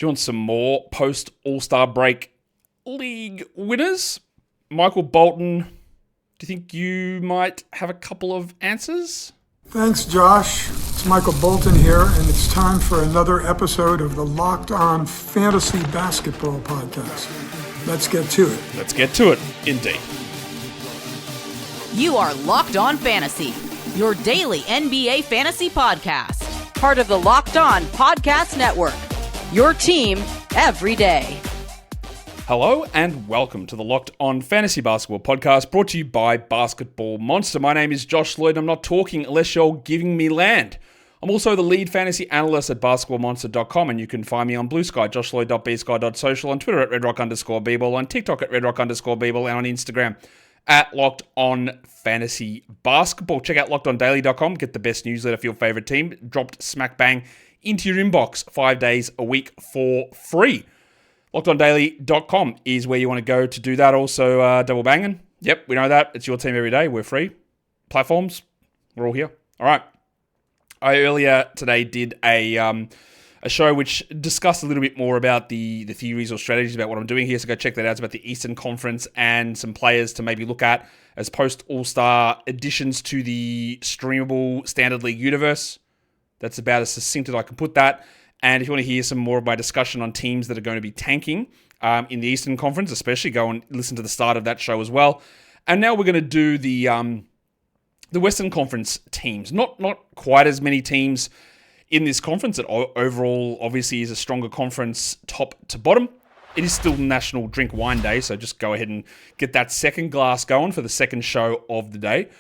Do you want some more post All-Star break league winners? Michael Bolton, do you think you might have a couple of answers? Thanks, Josh. It's Michael Bolton here, and it's time for another episode of the Locked On Fantasy Basketball Podcast. Let's get to it. Let's get to it, indeed. You are Locked On Fantasy, your daily NBA fantasy podcast. Part of the Locked On Podcast Network, your team every day. Hello and welcome to the Locked On Fantasy Basketball Podcast, brought to you by Basketball Monster. My name is Josh Lloyd. I'm not talking unless you're giving me land. I'm also the lead fantasy analyst at basketballmonster.com, and you can find me on Blue Sky, joshloyd.bsky.social, on Twitter at redrock_bball, on TikTok at redrock_bball, and on Instagram at Locked On Fantasy Basketball. Check out lockedondaily.com. Get the best newsletter for your favorite team dropped smack bang into your inbox 5 days a week for free. LockedOnDaily.com is where you want to go to do that. Also, double banging. Yep, we know that. It's your team every day. We're free. Platforms, we're all here. All right. I earlier today did a show which discussed a little bit more about the theories or strategies about what I'm doing here. So go check that out. It's about the Eastern Conference and some players to maybe look at as post-All-Star additions to the streamable Standard League universe. That's about as succinct as I can put that. And if you want to hear some more of my discussion on teams that are going to be tanking in the Eastern Conference, especially, go and listen to the start of that show as well. And now we're going to do the Western Conference teams. Not quite as many teams in this conference. It overall, obviously, is a stronger conference top to bottom. It is still National Drink Wine Day, so just go ahead and get that second glass going for the second show of the day.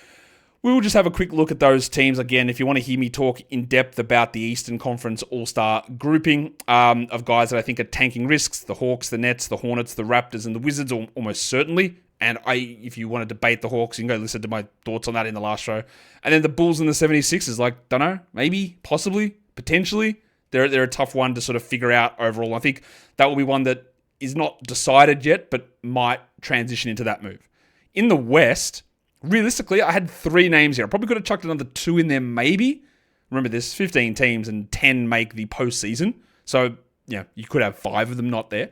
We will just have a quick look at those teams. Again, if you want to hear me talk in depth about the Eastern Conference All-Star grouping of guys that I think are tanking risks, the Hawks, the Nets, the Hornets, the Raptors, and the Wizards, almost certainly. And if you want to debate the Hawks, you can go listen to my thoughts on that in the last show. And then the Bulls and the 76ers, don't know, maybe, possibly, potentially. They're a tough one to sort of figure out overall. I think that will be one that is not decided yet, but might transition into that move. In the West, realistically, I had 3 names here. I probably could have chucked another 2 in there, maybe. Remember, there's 15 teams and 10 make the postseason. So, yeah, you could have 5 of them not there.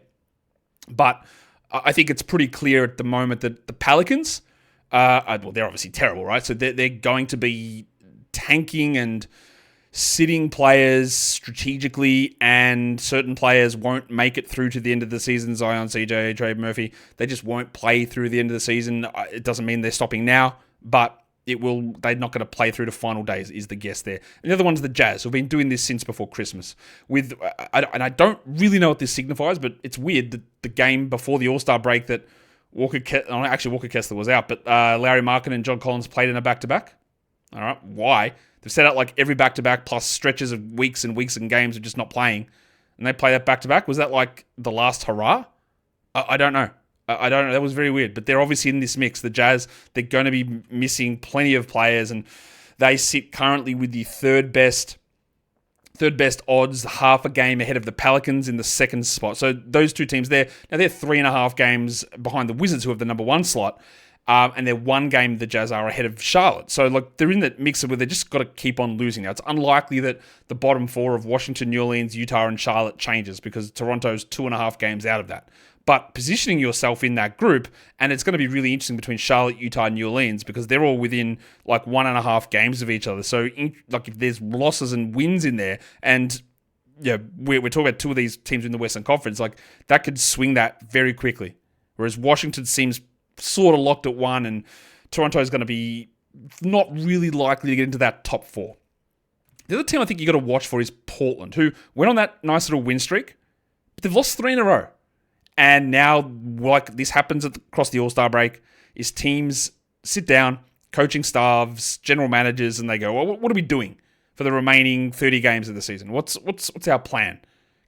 But I think it's pretty clear at the moment that the Pelicans, well, they're obviously terrible, right? So they're going to be tanking and sitting players strategically, and certain players won't make it through to the end of the season. Zion, CJ, Trey Murphy, they just won't play through the end of the season. It doesn't mean they're stopping now, but they're not going to play through to final days is the guess there. And the other one's the Jazz, who've been doing this since before Christmas. And I don't really know what this signifies, but it's weird that the game before the All-Star break that Walker Kessler was out, but Lauri Markkanen and John Collins played in a back-to-back. All right, why? They've set out every back-to-back plus stretches of weeks and weeks and games of just not playing. And they play that back-to-back. Was that the last hurrah? I don't know. I don't know. That was very weird. But they're obviously in this mix. The Jazz, they're going to be missing plenty of players. And they sit currently with the third best odds, half a game ahead of the Pelicans in the second spot. So those two teams there, now they're 3.5 games behind the Wizards, who have the number 1 slot. And they're 1 game the Jazz are ahead of Charlotte. So they're in that mix where they just got to keep on losing. Now, it's unlikely that the bottom 4 of Washington, New Orleans, Utah, and Charlotte changes because Toronto's 2.5 games out of that. But positioning yourself in that group, and it's going to be really interesting between Charlotte, Utah, and New Orleans because they're all within 1.5 games of each other. So if there's losses and wins in there, and we're talking about 2 of these teams in the Western Conference, that could swing that very quickly. Whereas Washington seems sort of locked at 1, and Toronto is going to be not really likely to get into that top 4. The other team I think you got to watch for is Portland, who went on that nice little win streak, but they've lost 3 in a row. And now, this happens across the All-Star break, is teams sit down, coaching staffs, general managers, and they go, well, what are we doing for the remaining 30 games of the season? What's our plan?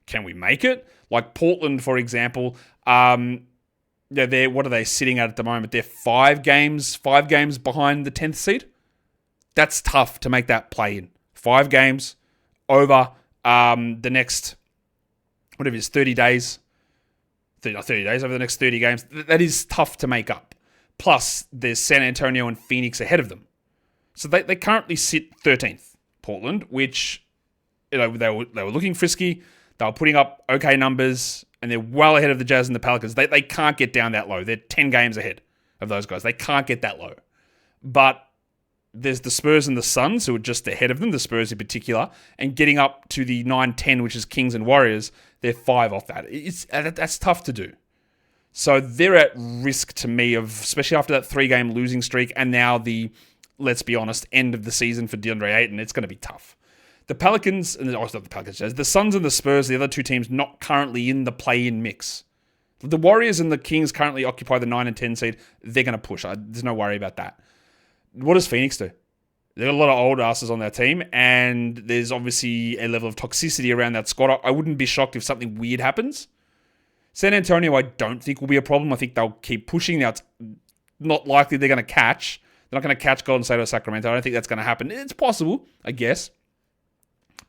Can we make it? Portland, for example, what are they sitting at the moment? They're 5 games behind the 10th seed. That's tough to make that play in. 5 games over the next, 30 days. 30 days over the next 30 games. That is tough to make up. Plus, there's San Antonio and Phoenix ahead of them. So they currently sit 13th, Portland, which they were looking frisky. They were putting up okay numbers, and they're well ahead of the Jazz and the Pelicans. They can't get down that low. They're 10 games ahead of those guys. They can't get that low. But there's the Spurs and the Suns who are just ahead of them, the Spurs in particular, and getting up to the 9-10, which is Kings and Warriors, they're 5 off that. That's tough to do. So they're at risk to me of, especially after that 3-game losing streak, and now the, let's be honest, end of the season for DeAndre Ayton. It's going to be tough. The Pelicans, not the Pelicans, the Suns and the Spurs, the other two teams not currently in the play-in mix. The Warriors and the Kings currently occupy the 9 and 10 seed. They're going to push. There's no worry about that. What does Phoenix do? They've got a lot of old asses on their team, and there's obviously a level of toxicity around that squad. I wouldn't be shocked if something weird happens. San Antonio, I don't think will be a problem. I think they'll keep pushing. Now, it's not likely they're going to catch. They're not going to catch Golden State or Sacramento. I don't think that's going to happen. It's possible, I guess.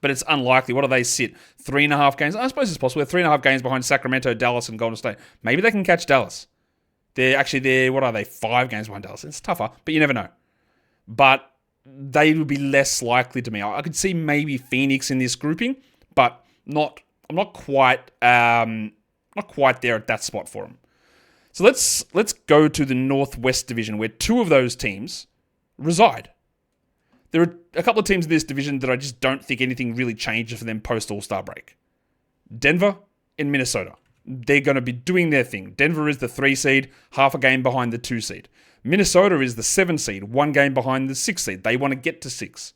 But it's unlikely. What do they sit? 3.5 games? I suppose it's possible. They're 3.5 games behind Sacramento, Dallas, and Golden State. Maybe they can catch Dallas. What are they? 5 games behind Dallas. It's tougher, but you never know. But they would be less likely to me. I could see maybe Phoenix in this grouping, but I'm not quite there at that spot for them. So let's go to the Northwest Division, where 2 of those teams reside. There are a couple of teams in this division that I just don't think anything really changes for them post All-Star break. Denver and Minnesota. They're going to be doing their thing. Denver is the 3 seed, half a game behind the 2 seed. Minnesota is the 7 seed, 1 game behind the 6 seed. They want to get to 6.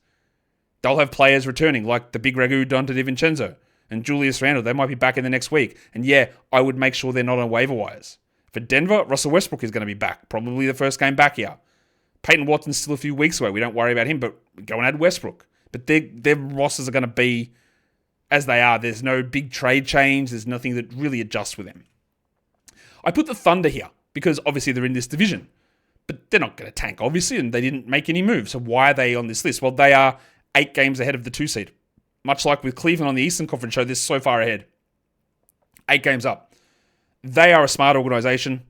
They'll have players returning, like the big Ragu Dante DiVincenzo and Julius Randle. They might be back in the next week. And yeah, I would make sure they're not on waiver wires. For Denver, Russell Westbrook is going to be back. Probably the first game back here. Peyton Watson's still a few weeks away. We don't worry about him, but go and add Westbrook. But their rosters are going to be as they are. There's no big trade change. There's nothing that really adjusts with them. I put the Thunder here because obviously they're in this division. But they're not going to tank, obviously, and they didn't make any moves. So why are they on this list? Well, they are 8 games ahead of the 2 seed. Much like with Cleveland on the Eastern Conference show, they're so far ahead. 8 games up. They are a smart organization.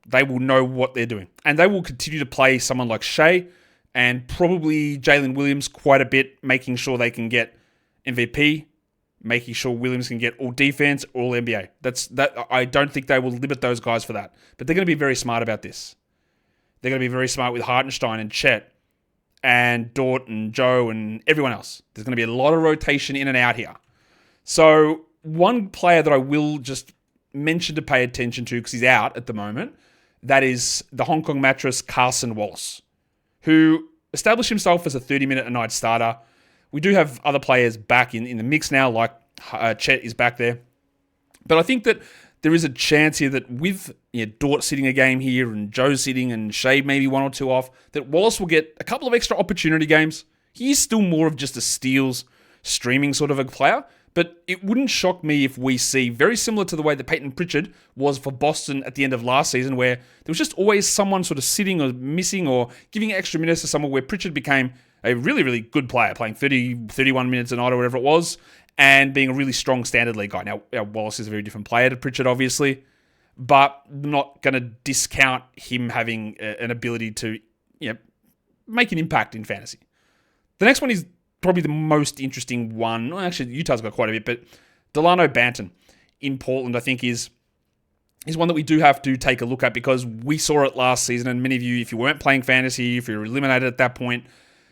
They will know what they're doing. And they will continue to play someone like Shea and probably Jalen Williams quite a bit, making sure they can get MVP, making sure Williams can get all defense, all NBA. I don't think they will limit those guys for that. But they're going to be very smart about this. They're going to be very smart with Hartenstein and Chet and Dort and Joe and everyone else. There's going to be a lot of rotation in and out here. So one player that I will just mention to pay attention to because he's out at the moment, that is the Hong Kong mattress Carson Wallace, who established himself as a 30-minute-a-night starter. We do have other players back in the mix now, like Chet is back there. But I think that there is a chance here that with Dort sitting a game here and Joe sitting and Shea maybe 1 or 2 off, that Wallace will get a couple of extra opportunity games. He is still more of just a steals streaming sort of a player, but it wouldn't shock me if we see, very similar to the way that Peyton Pritchard was for Boston at the end of last season, where there was just always someone sort of sitting or missing or giving extra minutes to someone, where Pritchard became a really, really good player, playing 30, 31 minutes a night or whatever it was, and being a really strong standard league guy. Now, Wallace is a very different player to Pritchard, obviously, but I'm not going to discount him having an ability to make an impact in fantasy. The next one is probably the most interesting one. Well, actually, Utah's got quite a bit, but Dalano Banton in Portland, I think, is one that we do have to take a look at because we saw it last season, and many of you, if you weren't playing fantasy, if you were eliminated at that point,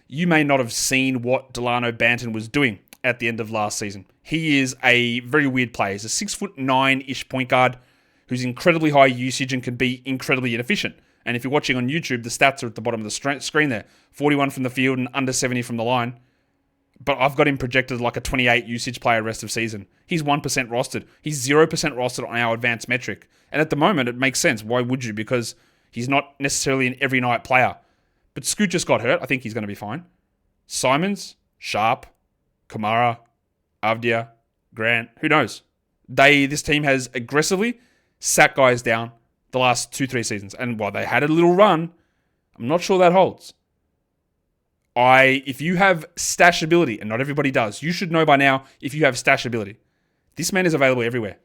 you may not have seen what Dalano Banton was doing at the end of last season. He is a very weird player. He's a 6'9"-ish point guard who's incredibly high usage and can be incredibly inefficient. And if you're watching on YouTube, the stats are at the bottom of the screen there. 41 from the field and under 70 from the line. But I've got him projected like a 28 usage player rest of season. He's 1% rostered. He's 0% rostered on our advanced metric. And at the moment, it makes sense. Why would you? Because he's not necessarily an every night player. But Scoot just got hurt. I think he's going to be fine. Simons, Sharp, Kamara, Avdia, Grant, who knows? This team has aggressively sat guys down the last 2-3 seasons. And while they had a little run, I'm not sure that holds. If you have stashability, and not everybody does, you should know by now if you have stashability. This man is available everywhere.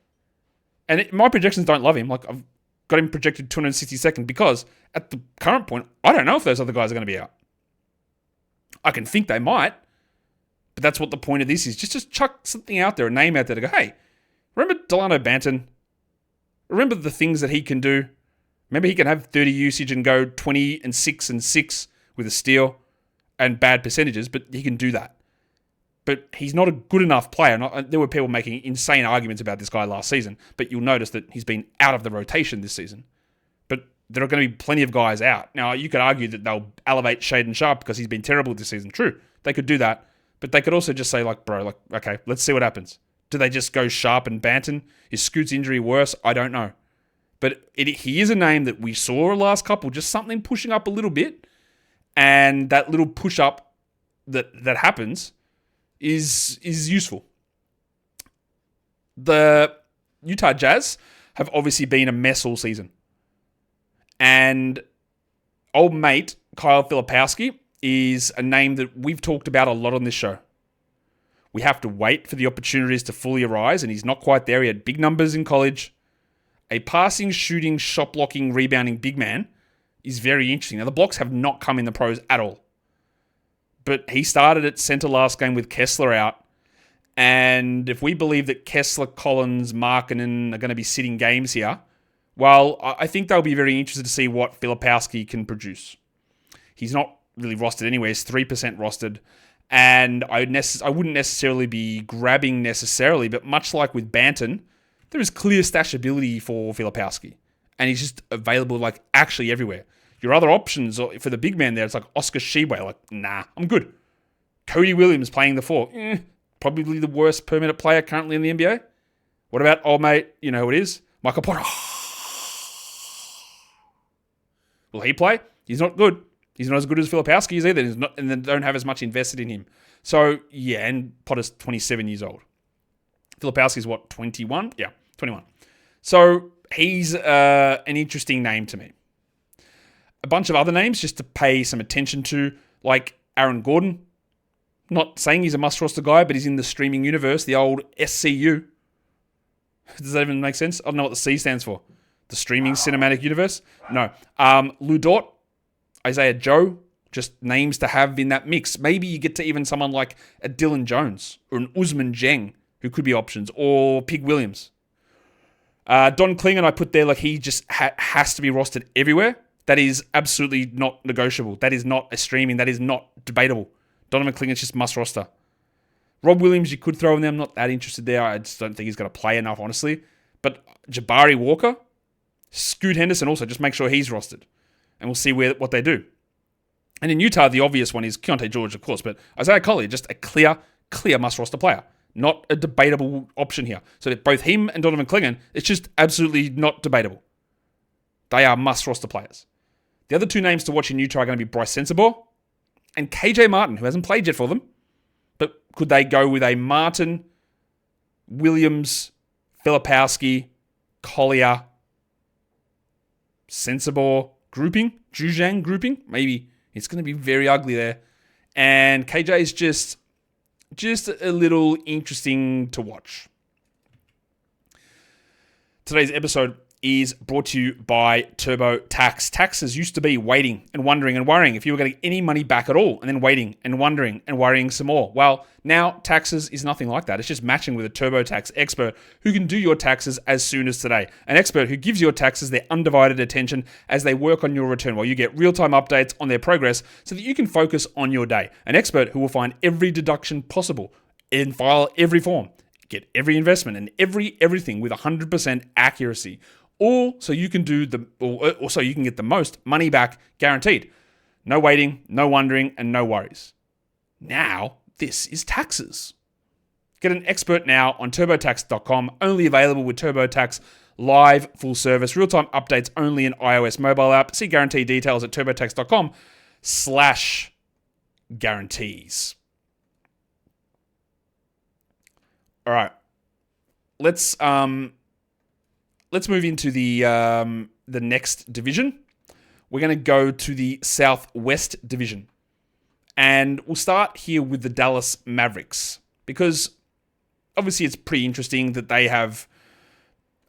And my projections don't love him. Like, I've got him projected 262nd because at the current point, I don't know if those other guys are going to be out. I can think they might, But that's what the point of this is. Just chuck something out there, a name out there to go, hey, remember Dalano Banton? Remember the things that he can do? Remember he can have 30 usage and go 20 and 6 and 6 with a steal and bad percentages, but he can do that. But he's not a good enough player. There were people making insane arguments about this guy last season, but you'll notice that he's been out of the rotation this season. But there are going to be plenty of guys out. Now, you could argue that they'll elevate Shaedon Sharpe because he's been terrible this season. True, they could do that. But they could also just say, okay, let's see what happens. Do they just go Sharpe and Banton? Is Scoot's injury worse? I don't know. But he is a name that we saw last couple, just something pushing up a little bit. And that little push up that happens is useful. The Utah Jazz have obviously been a mess all season. And old mate Kyle Filipowski is a name that we've talked about a lot on this show. We have to wait for the opportunities to fully arise, and he's not quite there. He had big numbers in college. A passing, shooting, shot blocking, rebounding big man is very interesting. Now, the blocks have not come in the pros at all. But he started at center last game with Kessler out. And if we believe that Kessler, Collins, Markkanen are going to be sitting games here, well, I think they'll be very interested to see what Filipowski can produce. He's not really rostered anywhere. He's 3% rostered. And I wouldn't necessarily be grabbing necessarily, but much like with Banton, there is clear stashability for Filipowski. And he's just available actually everywhere. Your other options for the big man there, it's like Oscar Tshiebwe. Nah, I'm good. Cody Williams playing the 4. Probably the worst per minute player currently in the NBA. What about old mate, you know who it is? Michael Porter. Will he play? He's not good. He's not as good as Filipowski is either. And they don't have as much invested in him. So, yeah, and Potter's 27 years old. Filipowski's what, 21? Yeah, 21. So, he's an interesting name to me. A bunch of other names just to pay some attention to, like Aaron Gordon. Not saying he's a must-roster guy, but he's in the streaming universe, the old SCU. Does that even make sense? I don't know what the C stands for. The streaming cinematic universe? No. Lou Dort, Isaiah Joe, just names to have in that mix. Maybe you get to even someone like a Dylan Jones or an Usman Jeng, who could be options, or Pig Williams. Don Klingon I put there he just has to be rostered everywhere. That is absolutely not negotiable. That is not a streaming. That is not debatable. Donovan Klingon's just must roster. Rob Williams, you could throw in there. I'm not that interested there. I just don't think he's going to play enough, honestly. But Jabari Walker, Scoot Henderson also, just make sure he's rostered. And we'll see what they do. And in Utah, the obvious one is Keontae George, of course. But Isaiah Collier, just a clear must roster player. Not a debatable option here. So that both him and Donovan Klingon, it's just absolutely not debatable. They are must roster players. The other two names to watch in Utah are going to be Bryce Sensabaugh and KJ Martin, who hasn't played yet for them. But could they go with a Martin, Williams, Filipowski, Collier, Sensabaugh grouping? Juzang grouping? Maybe. It's going to be very ugly there. And KJ is just a little interesting to watch. Today's episode is brought to you by TurboTax. Taxes used to be waiting and wondering and worrying if you were getting any money back at all, and then waiting and wondering and worrying some more. Well, now taxes is nothing like that. It's just matching with a TurboTax expert who can do your taxes as soon as today. An expert who gives your taxes their undivided attention as they work on your return, while you get real-time updates on their progress so that you can focus on your day. An expert who will find every deduction possible and file every form, get every investment and everything with 100% accuracy. Or so you can get the most money back guaranteed. No waiting, no wondering, and no worries. Now, this is taxes. Get an expert now on TurboTax.com. Only available with TurboTax Live, full service, real-time updates only in iOS mobile app. See guarantee details at TurboTax.com/guarantees. All right, let's move into the next division. We're going to go to the Southwest Division. And we'll start here with the Dallas Mavericks. Because obviously it's pretty interesting that they have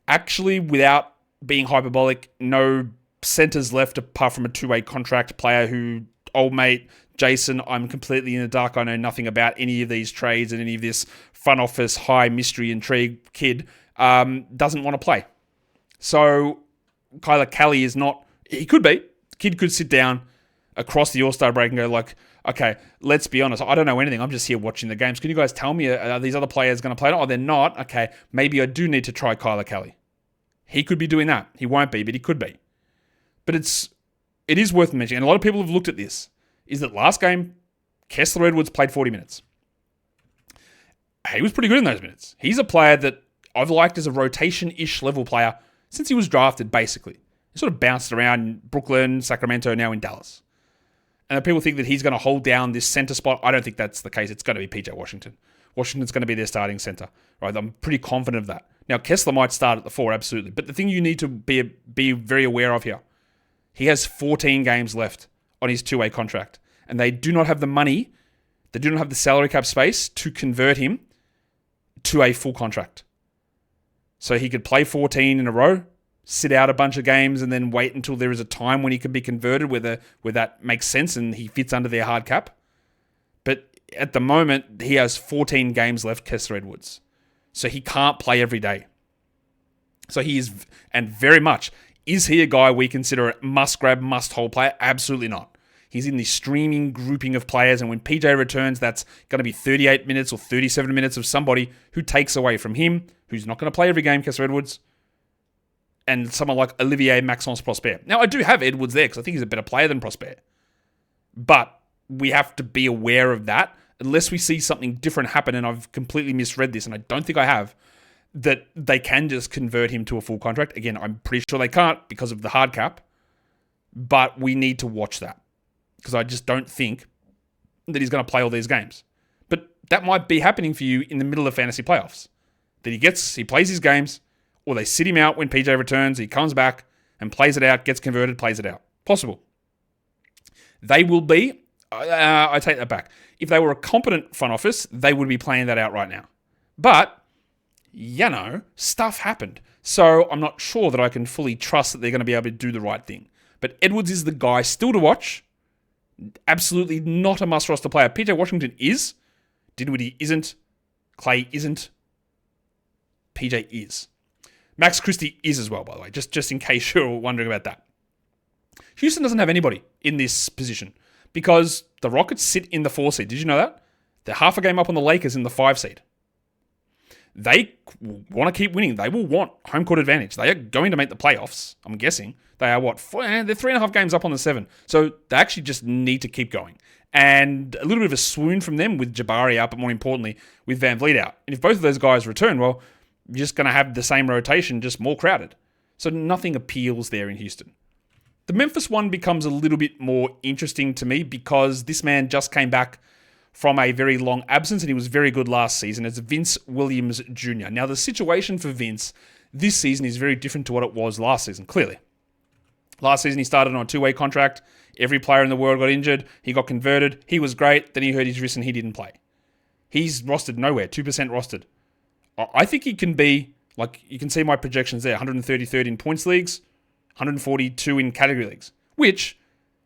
actually, without being hyperbolic, no centers left apart from a two-way contract player who old mate Jason, I'm completely in the dark. I know nothing about any of these trades and any of this front office high mystery intrigue kid doesn't want to play. So Kyler Kelly is not, he could be. The kid could sit down across the All-Star break and go like, okay, let's be honest. I don't know anything. I'm just here watching the games. Can you guys tell me, are these other players going to play? Oh, they're not. Okay, maybe I do need to try Kyler Kelly. He could be doing that. He won't be, but he could be. But it is worth mentioning, and a lot of people have looked at this, is that last game, Kessler Edwards played 40 minutes. He was pretty good in those minutes. He's a player that I've liked as a rotation-ish level player since he was drafted, basically. He sort of bounced around in Brooklyn, Sacramento, now in Dallas. And people think that he's going to hold down this center spot. I don't think that's the case. It's going to be PJ Washington. Washington's going to be their starting center. Right? I'm pretty confident of that. Now, Kessler might start at the 4, absolutely. But the thing you need to be very aware of here, he has 14 games left on his 2-way contract. And they do not have the money, they do not have the salary cap space to convert him to a full contract. So he could play 14 in a row, sit out a bunch of games, and then wait until there is a time when he can be converted where that makes sense and he fits under their hard cap. But at the moment, he has 14 games left, Kessler Edwards. So he can't play every day. So he is, and very much, is he a guy we consider a must-grab, must-hold player? Absolutely not. He's in the streaming grouping of players, and when PJ returns, that's going to be 38 minutes or 37 minutes of somebody who takes away from him, who's not going to play every game, Kessler Edwards, and someone like Olivier Maxence Prosper. Now, I do have Edwards there because I think he's a better player than Prosper. But we have to be aware of that, unless we see something different happen, and I've completely misread this, and I don't think I have, that they can just convert him to a full contract. Again, I'm pretty sure they can't because of the hard cap, but we need to watch that because I just don't think that he's going to play all these games. But that might be happening for you in the middle of fantasy playoffs, that he plays his games, or they sit him out when PJ returns, he comes back and plays it out, gets converted, plays it out. Possible. They will be, I take that back. If they were a competent front office, they would be playing that out right now. But, stuff happened. So I'm not sure that I can fully trust that they're going to be able to do the right thing. But Edwards is the guy still to watch. Absolutely not a must-roster player. PJ Washington is. Dinwiddie isn't. Clay isn't. PJ is. Max Christie is as well, by the way, just in case you're wondering about that. Houston doesn't have anybody in this position because the Rockets sit in the 4 seed. Did you know that? They're half a game up on the Lakers in the 5 seed. They want to keep winning. They will want home court advantage. They are going to make the playoffs, I'm guessing. They are what? They're 3.5 games up on the 7. So they actually just need to keep going. And a little bit of a swoon from them with Jabari out, but more importantly, with Van Vliet out. And if both of those guys return, well, you're just going to have the same rotation, just more crowded. So nothing appeals there in Houston. The Memphis one becomes a little bit more interesting to me because this man just came back from a very long absence and he was very good last season. It's Vince Williams Jr. Now, the situation for Vince this season is very different to what it was last season, clearly. Last season, he started on a 2-way contract. Every player in the world got injured. He got converted. He was great. Then he hurt his wrist and he didn't play. He's rostered nowhere, 2% rostered. I think he can be, like, you can see my projections there, 133rd in points leagues, 142 in category leagues, which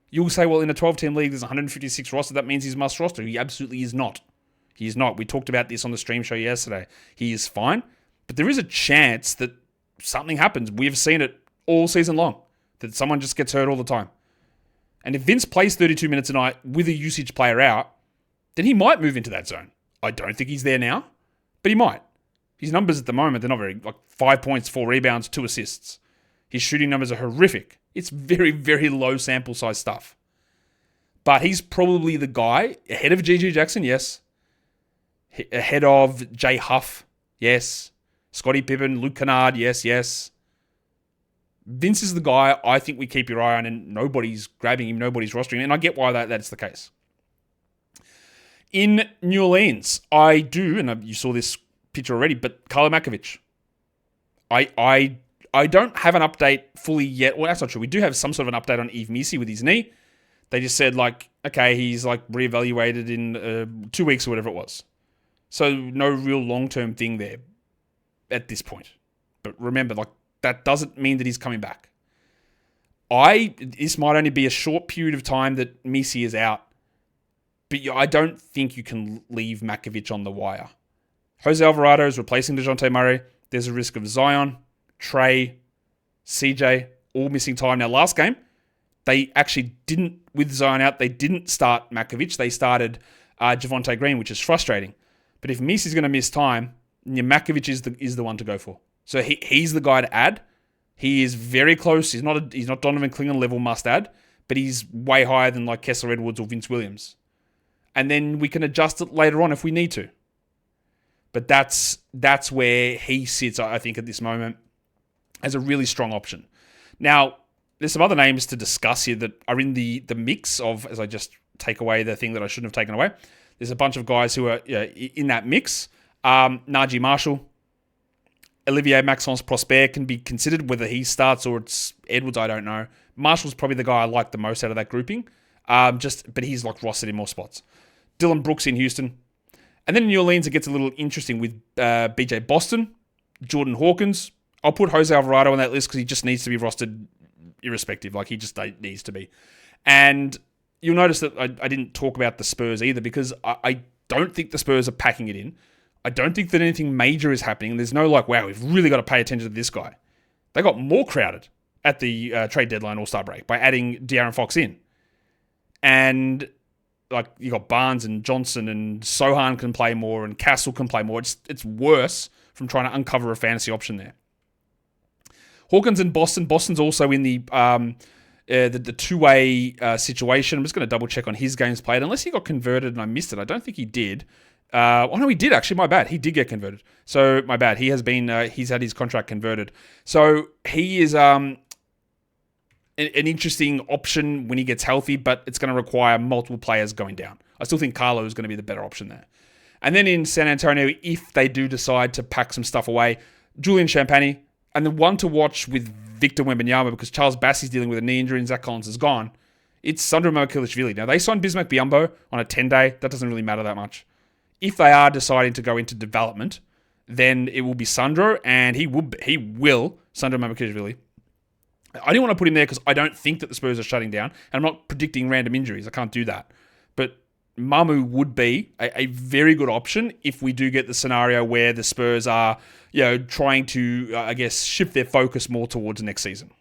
you'll say, well, in a 12-team league, there's 156 roster. That means he's must roster. He absolutely is not. He is not. We talked about this on the stream show yesterday. He is fine, but there is a chance that something happens. We've seen it all season long, that someone just gets hurt all the time. And if Vince plays 32 minutes a night with a usage player out, then he might move into that zone. I don't think he's there now, but he might. His numbers at the moment, they're not very, 5 points, 4 rebounds, 2 assists. His shooting numbers are horrific. It's very, very low sample size stuff. But he's probably the guy ahead of G.G. Jackson, yes. Ahead of Jay Huff, yes. Scottie Pippen, Luke Kennard, yes. Vince is the guy I think we keep your eye on, and nobody's grabbing him, nobody's rostering him, and I get why that's the case. In New Orleans, I do, and you saw this picture already, but Karlo Matković. I don't have an update fully yet. Well, that's not true. We do have some sort of an update on Yves Missi with his knee. They just said, okay, he's reevaluated in 2 weeks or whatever it was. So no real long-term thing there at this point. But remember, that doesn't mean that he's coming back. This might only be a short period of time that Messi is out, but I don't think you can leave Matković on the wire. Jose Alvarado is replacing DeJounte Murray. There's a risk of Zion, Trey, CJ, all missing time. Now, last game, they actually didn't, with Zion out, they didn't start Matković. They started Javonte Green, which is frustrating. But if Messi's going to miss time, Matković is the one to go for. So he's the guy to add. He is very close. He's not Donovan Clingan level must add, but he's way higher than like Kessler Edwards or Vince Williams. And then we can adjust it later on if we need to. But that's where he sits, I think, at this moment as a really strong option. Now, there's some other names to discuss here that are in the mix of, as I just take away the thing that I shouldn't have taken away. There's a bunch of guys who are in that mix. Najee Marshall, Olivier Maxence Prosper can be considered. Whether he starts or it's Edwards, I don't know. Marshall's probably the guy I like the most out of that grouping. But he's like rostered in more spots. Dylan Brooks in Houston. And then in New Orleans, it gets a little interesting with BJ Boston, Jordan Hawkins. I'll put Jose Alvarado on that list because he just needs to be rostered irrespective. Like, he just needs to be. And you'll notice that I didn't talk about the Spurs either because I don't think the Spurs are packing it in. I don't think that anything major is happening. There's no like, wow, we've really got to pay attention to this guy. They got more crowded at the trade deadline All-Star break by adding De'Aaron Fox in. And like, you got Barnes and Johnson and Sohan can play more and Castle can play more. It's worse from trying to uncover a fantasy option there. Hawkins and Boston. Boston's also in the two-way situation. I'm just going to double check on his games played. Unless he got converted and I missed it. I don't think he did. No, he did actually. My bad. He did get converted. So my bad. He has been. He's had his contract converted. So he is an interesting option when he gets healthy, but it's going to require multiple players going down. I still think Karlo is going to be the better option there. And then in San Antonio, if they do decide to pack some stuff away, Julian Champagny, and the one to watch with Victor Wembanyama because Charles Bassey's dealing with a knee injury and Zach Collins is gone. It's Sandro Mamukelashvili. Now, they signed Bismack Biyombo on a 10-day. That doesn't really matter that much. If they are deciding to go into development, then it will be Sandro, and he will Sandro Mamukelashvili. I didn't want to put him there because I don't think that the Spurs are shutting down, and I'm not predicting random injuries. I can't do that. But Mamu would be a very good option if we do get the scenario where the Spurs are, trying to, shift their focus more towards next season.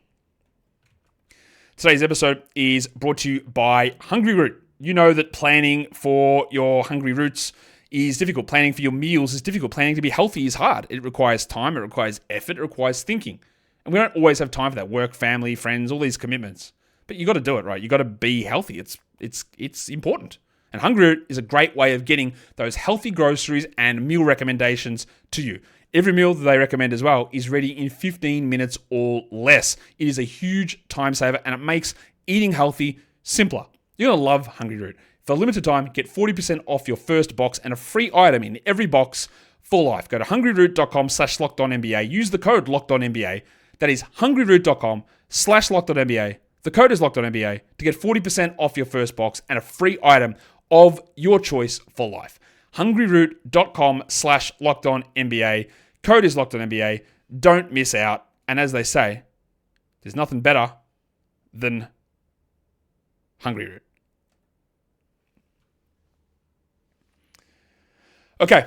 Today's episode is brought to you by Hungry Root. You know that planning for your Hungry Roots is difficult. Planning for your meals is difficult. Planning to be healthy is hard. It requires time. It requires effort. It requires thinking. And we don't always have time for that. Work, family, friends, all these commitments. But you got to do it, right? You got to be healthy. It's important. And Hungry Root is a great way of getting those healthy groceries and meal recommendations to you. Every meal that they recommend as well is ready in 15 minutes or less. It is a huge time saver and it makes eating healthy simpler. You're going to love Hungry Root. For a limited time, get 40% off your first box and a free item in every box for life. Go to hungryroot.com/LockedOnNBA. Use the code LockedOnNBA. That is hungryroot.com/LockedOnNBA. The code is LockedOnNBA to get 40% off your first box and a free item of your choice for life. hungryroot.com/LockedOnNBA. Code is LockedOnNBA. Don't miss out. And as they say, there's nothing better than Hungry Root. Okay,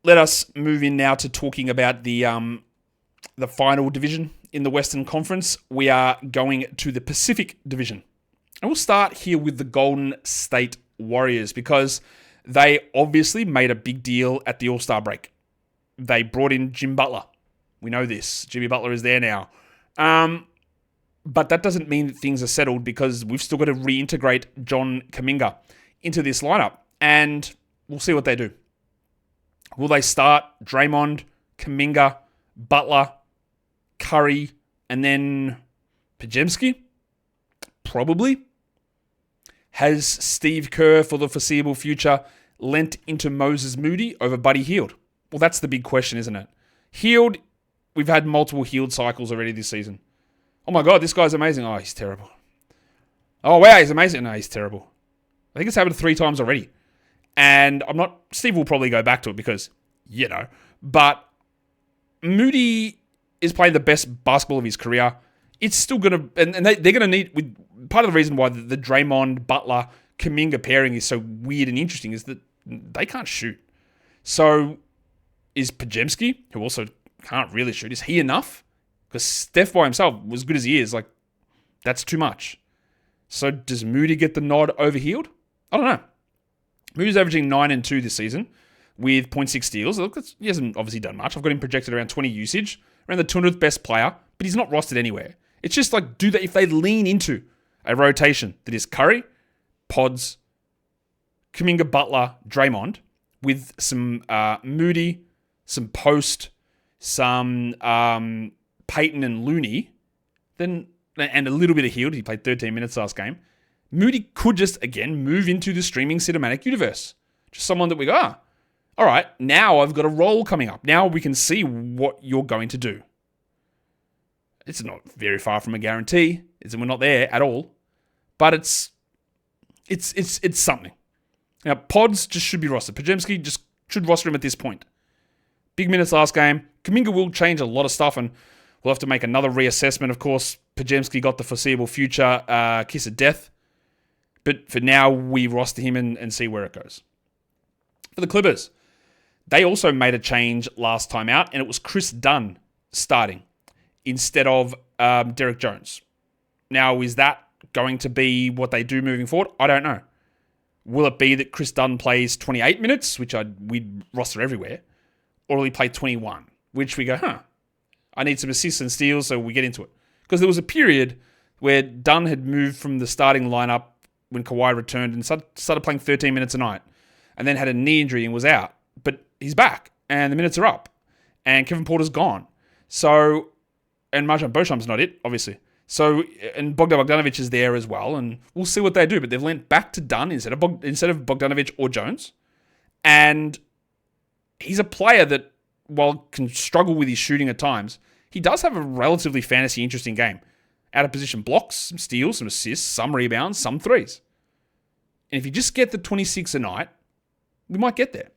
let us move in now to talking about the final division in the Western Conference. We are going to the Pacific Division. And we'll start here with the Golden State Warriors because they obviously made a big deal at the All-Star break. They brought in Jim Butler. We know this. Jimmy Butler is there now. But that doesn't mean that things are settled because we've still got to reintegrate John Kuminga into this lineup. And we'll see what they do. Will they start Draymond, Kuminga, Butler, Curry, and then Podziemski? Probably. Has Steve Kerr, for the foreseeable future, lent into Moses Moody over Buddy Hield? Well, that's the big question, isn't it? Hield, we've had multiple Hield cycles already this season. Oh my God, this guy's amazing. Oh, he's terrible. Oh, wow, he's amazing. No, he's terrible. I think it's happened 3 times already. And Steve will probably go back to it because, but Moody is playing the best basketball of his career. it's still going to... And they're going to need... Part of the reason why the Draymond, Butler, Kuminga pairing is so weird and interesting is that they can't shoot. So is Podziemski, who also can't really shoot, is he enough? Because Steph by himself, as good as he is, that's too much. So does Moody get the nod over Hield? I don't know. Moody's averaging 9 and 2 this season with 0.6 steals. Look, he hasn't obviously done much. I've got him projected around 20 usage, around the 200th best player, but he's not rostered anywhere. It's just do that if they lean into a rotation that is Curry, Pods, Kuminga, Butler, Draymond, with some Moody, some Post, some Payton and Looney, then and a little bit of Hield. He played 13 minutes last game. Moody could just, again, move into the streaming cinematic universe. Just someone that we go, all right, now I've got a role coming up. Now we can see what you're going to do. It's not very far from a guarantee. We're not there at all. But it's something. Now, Pods just should be rostered. Podziemski just should roster him at this point. Big minutes last game. Kuminga will change a lot of stuff, and we'll have to make another reassessment. Of course, Podziemski got the foreseeable future kiss of death. But for now, we roster him and see where it goes. For the Clippers, they also made a change last time out, and it was Chris Dunn starting instead of Derek Jones. Now, is that going to be what they do moving forward? I don't know. Will it be that Chris Dunn plays 28 minutes, which we'd roster everywhere, or will he play 21, which we go, I need some assists and steals, so we get into it. Because there was a period where Dunn had moved from the starting lineup when Kawhi returned and started playing 13 minutes a night, and then had a knee injury and was out. But he's back, and the minutes are up, and Kevin Porter's gone. So, and Marjan Beauchamp's not it, obviously. So, and Bogdan Bogdanović is there as well, and we'll see what they do. But they've lent back to Dunn instead of Bogdanović or Jones. And he's a player that, while can struggle with his shooting at times, he does have a relatively fantasy interesting game. Out of position blocks, some steals, some assists, some rebounds, some threes. And if you just get the 26 a night, we might get there.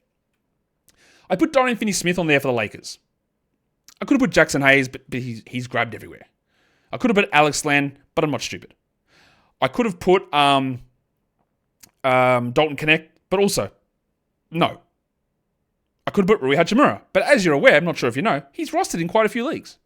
I put Dorian Finney-Smith on there for the Lakers. I could have put Jackson Hayes, but he's grabbed everywhere. I could have put Alex Len, but I'm not stupid. I could have put Dalton Connect, but also, no. I could have put Rui Hachimura, but as you're aware, I'm not sure if you know, he's rostered in quite a few leagues.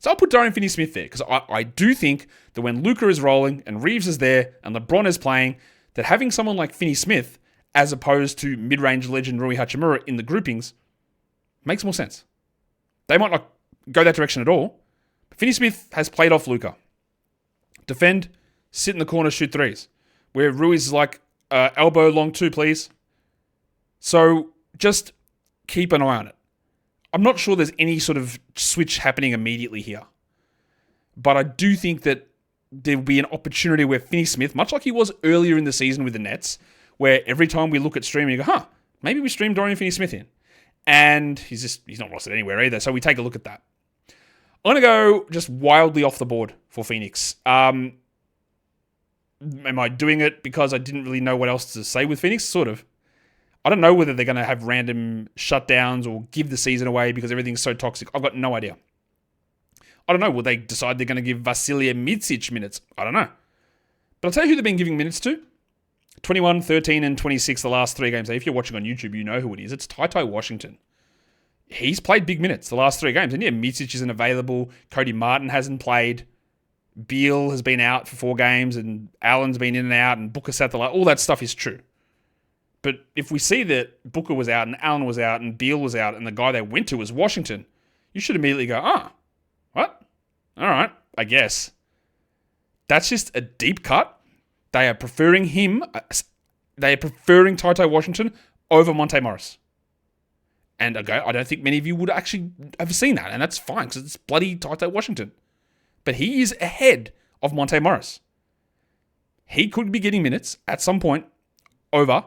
So I'll put Dorian Finney-Smith there, because I do think that when Luka is rolling, and Reeves is there, and LeBron is playing, that having someone like Finney-Smith, as opposed to mid-range legend Rui Hachimura in the groupings, makes more sense. They might not go that direction at all, but Finney-Smith has played off Luka. Defend, sit in the corner, shoot threes. Where Rui's is like, elbow long two, please. So just keep an eye on it. I'm not sure there's any sort of switch happening immediately here. But I do think that there'll be an opportunity where Finney-Smith, much like he was earlier in the season with the Nets, where every time we look at streaming, you go, maybe we stream Dorian Finney-Smith in. And he's not rostered anywhere either, so we take a look at that. I'm going to go just wildly off the board for Phoenix. Am I doing it because I didn't really know what else to say with Phoenix? Sort of. I don't know whether they're going to have random shutdowns or give the season away because everything's so toxic. I've got no idea. I don't know. Will they decide they're going to give Vasilije Micic minutes? I don't know. But I'll tell you who they've been giving minutes to. 21, 13, and 26 the last 3 games. If you're watching on YouTube, you know who it is. It's TyTy Washington. He's played big minutes the last 3 games. And yeah, Micic isn't available. Cody Martin hasn't played. Beal has been out for 4 games. And Allen's been in and out. And Booker sat the line. All that stuff is true. But if we see that Booker was out and Allen was out and Beal was out and the guy they went to was Washington, you should immediately go, what? All right, I guess. That's just a deep cut. They are preferring him. They are preferring TyTy Washington over Monte Morris. And okay, I don't think many of you would actually have seen that. And that's fine because it's bloody TyTy Washington. But he is ahead of Monte Morris. He could be getting minutes at some point over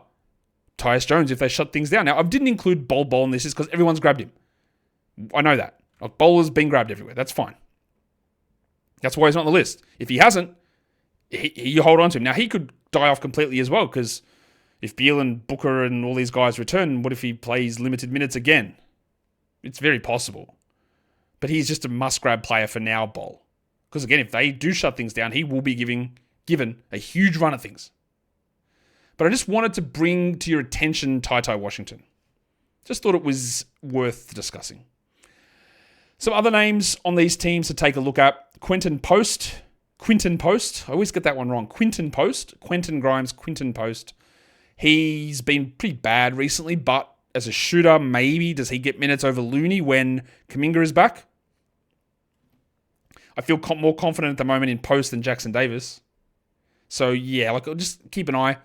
Tyus Jones if they shut things down. Now, I didn't include Bol Bol in this because everyone's grabbed him. I know that. Bol has been grabbed everywhere. That's fine. That's why he's not on the list. If he hasn't, you hold on to him. Now, he could die off completely as well because if Beal and Booker and all these guys return, what if he plays limited minutes again? It's very possible. But he's just a must-grab player for now, Bol. Because again, if they do shut things down, he will be given a huge run at things. But I just wanted to bring to your attention TyTy Washington. Just thought it was worth discussing. Some other names on these teams to take a look at. Quinten Post. I always get that one wrong. Quinten Post. Quentin Grimes, Quinten Post. He's been pretty bad recently, but as a shooter, maybe does he get minutes over Looney when Kuminga is back? I feel more confident at the moment in Post than Jackson Davis. So yeah, just keep an eye.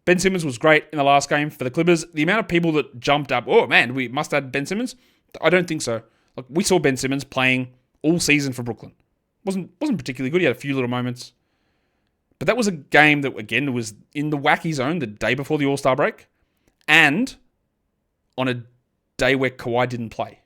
Ben Simmons was great in the last game for the Clippers. The amount of people that jumped up, oh man, we must add Ben Simmons. I don't think so. We saw Ben Simmons playing all season for Brooklyn. Wasn't particularly good. He had a few little moments. But that was a game that, again, was in the wacky zone the day before the All-Star break and on a day where Kawhi didn't play.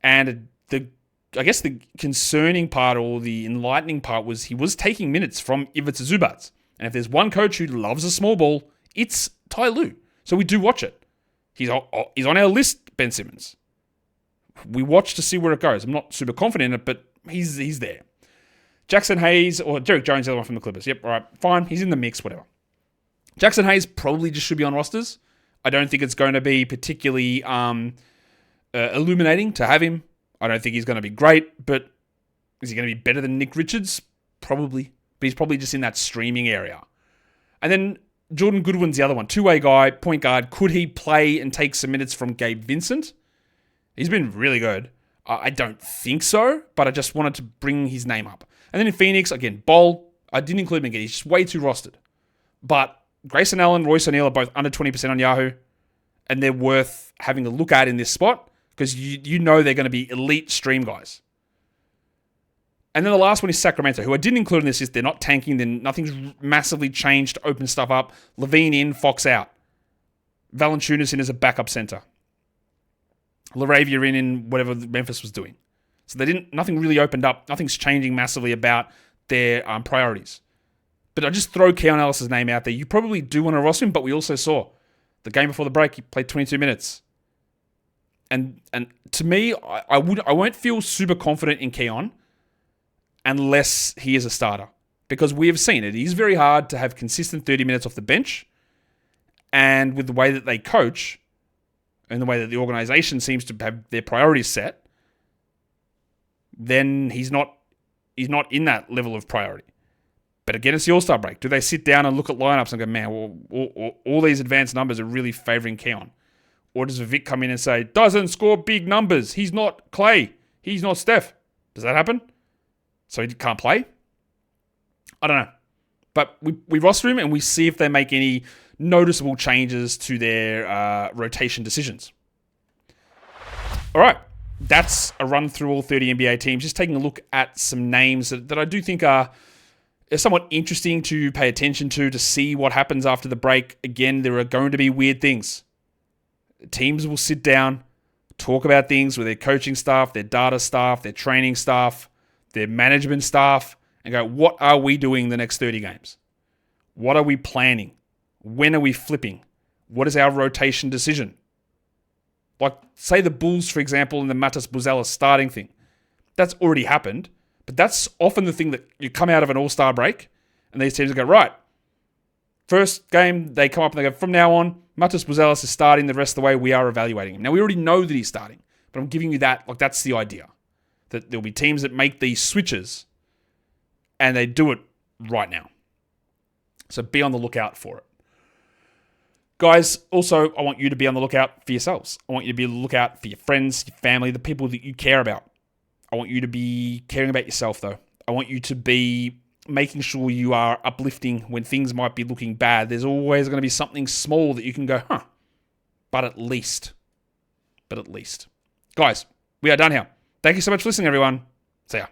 And I guess the concerning part or the enlightening part was he was taking minutes from Ivica Zubac. And if there's one coach who loves a small ball, it's Ty Lue. So we do watch it. He's on our list, Ben Simmons. We watch to see where it goes. I'm not super confident in it, but he's there. Jackson Hayes, or Derek Jones, the other one from the Clippers. Yep, all right, fine. He's in the mix, whatever. Jackson Hayes probably just should be on rosters. I don't think it's going to be particularly illuminating to have him. I don't think he's going to be great, but is he going to be better than Nick Richards? Probably. But he's probably just in that streaming area. And then Jordan Goodwin's the other one. Two-way guy, point guard. Could he play and take some minutes from Gabe Vincent? He's been really good. I don't think so, but I just wanted to bring his name up. And then in Phoenix, again, Bol. I didn't include him again. He's just way too rostered. But Grayson Allen, Royce O'Neal are both under 20% on Yahoo. And they're worth having a look at in this spot because you know they're going to be elite stream guys. And then the last one is Sacramento, who I didn't include in this. Is they're not tanking. Then nothing's massively changed to open stuff up. Levine in, Fox out. Valanciunas in as a backup center. LaRavia in whatever Memphis was doing. So nothing really opened up. Nothing's changing massively about their priorities. But I just throw Keon Ellis' name out there. You probably do want to roster him, but we also saw the game before the break, he played 22 minutes. And to me, I won't feel super confident in Keon unless he is a starter. Because we have seen it is very hard to have consistent 30 minutes off the bench. And with the way that they coach and the way that the organization seems to have their priorities set, then he's not in that level of priority. But again, it's the All-Star break. Do they sit down and look at lineups and go, man, all these advanced numbers are really favoring Keon? Or does Vivek come in and say, doesn't score big numbers. He's not Clay. He's not Steph. Does that happen? So he can't play? I don't know. But we roster him and we see if they make any noticeable changes to their rotation decisions. All right. That's a run through all 30 NBA teams. Just taking a look at some names that I do think are somewhat interesting to pay attention to see what happens after the break. Again, there are going to be weird things. Teams will sit down, talk about things with their coaching staff, their data staff, their training staff, their management staff, and go, what are we doing the next 30 games? What are we planning? When are we flipping? What is our rotation decision? Like, say the Bulls, for example, in the Matas Buzelis starting thing. That's already happened, but that's often the thing that you come out of an all-star break, and these teams go, right, first game, they come up and they go, from now on, Matas Buzelis is starting the rest of the way. We are evaluating him. Now, we already know that he's starting, but I'm giving you that, like, that's the idea. That there'll be teams that make these switches, and they do it right now. So be on the lookout for it. Guys, also, I want you to be on the lookout for yourselves. I want you to be on the lookout for your friends, your family, the people that you care about. I want you to be caring about yourself, though. I want you to be making sure you are uplifting when things might be looking bad. There's always going to be something small that you can go, but at least. Guys, we are done here. Thank you so much for listening, everyone. See ya.